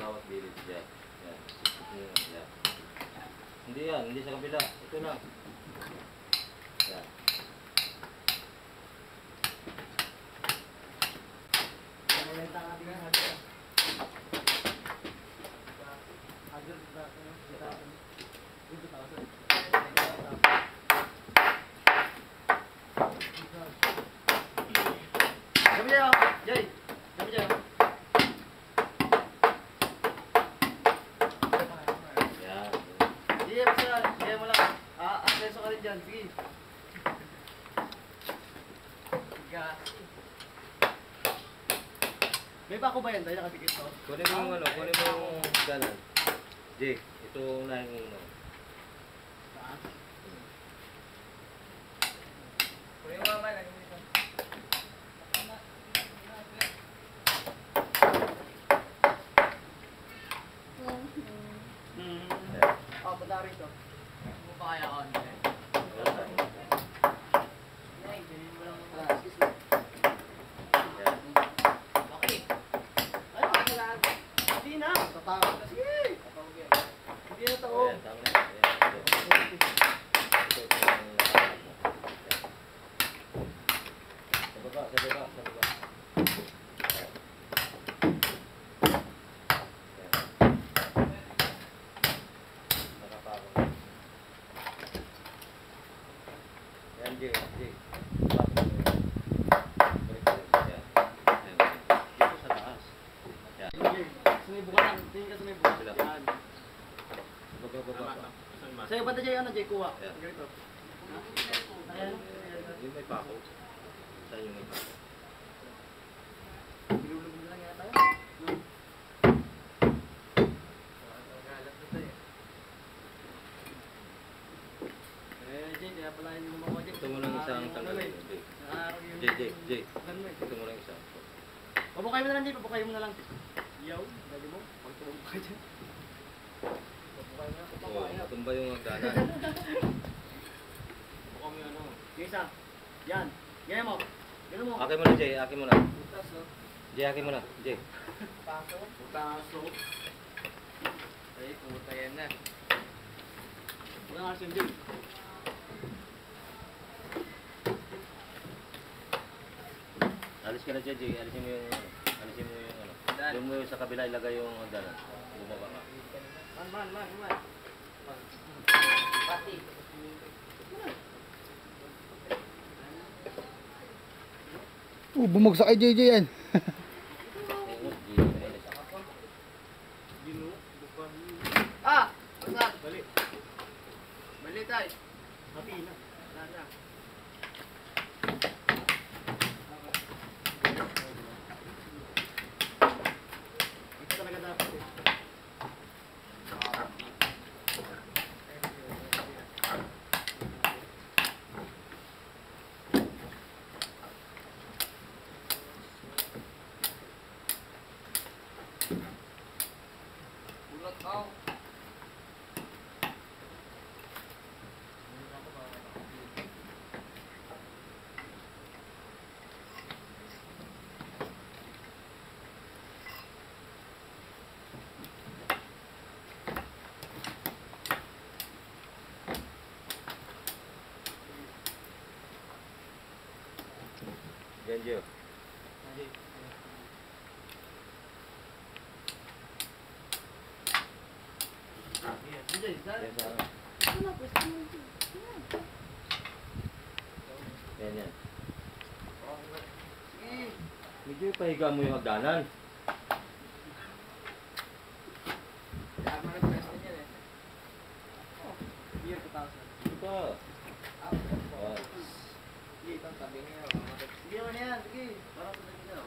bawat gilid dyan. Yan. Yan. Hindi yan, hindi sa kabila. Ito lang. Yan. Kami dyan, Jay. Kami dyan. Yan. Hindi, basta. Kaya mo lang. Akseso ka rin dyan. Sige. May bako ba yan? Tayo nakapikit to. Kunin mo yung ano, kunin mo yung ganan. Jake, ito unahin mo. Kunin mo naman, lagyan mo dito. Oh, punta ka rito. Mo pa kaya on. Excuse me. Yan. Okay. Ay, kailangan. Hindi na. Tatawag na. Sige. Hindi na to. Ayan, tama na. Ayan. Ito yung nakaharap mo. Yan. Sa baba, sa baba, sa baba. Yan. Nakapako. Yan, Jay, Jay. Balik mo. Yan. Yan. Dito sa taas. Yan. Sige. Sumibo ka lang. Tingin ka sumibo. Sila. Yan. Baba, baba, baba. Sa'yo ba Jay, ano Jay, kuha? Yan. Ganito. Ayan. Yung may pako. Saan yung may pako? Ilulog mo lang yata yun. Jay, kaya pala yung mga Jay. Ito mo lang isang tanggalin. Jay. Jay. Ganun eh. Ito mo lang isang. Pabukay mo na lang Jay, pabukay mo na lang. Yaw, dali mo. Pagtulong ka dyan. Pabukay mo na, Oo, pabukay na. matumba yung hagdanan. Pabukay mo yan, ano. Yung isa. Yan. Ganyan mo. Ganyan mo. Akin mo na, Jay. Akin mo na. Putas, no? Jay, akin mo na. Jay. Paso. Putaso. Ay, puta yan na. Wala nga siya Jay. Alis ka na dyan, Jay. Alisin mo yung ano. Alisin mo yung ano. Dan. Doon mo yung sa kabila ilagay yung hagdanan. Bumaba ka. Man. Pati. Bumagsak kay JJ yan. Ayun, Jay. Gino. Bukan. Ah! Saan? Balik. Bali tayo. Happy na. Wala na. Ito talaga dapat eh. Bulot ako. Yan, Jay. Jay, Yan sa ano. Yan, yan. Medyo ipahiga mo yung hagdanan. Kaya mo nag-press na yan eh. Year 2000. Ito pa. Ah, Oh. sige, itong tabi niya. Sige naman yan, sige. Parang sa dami daw.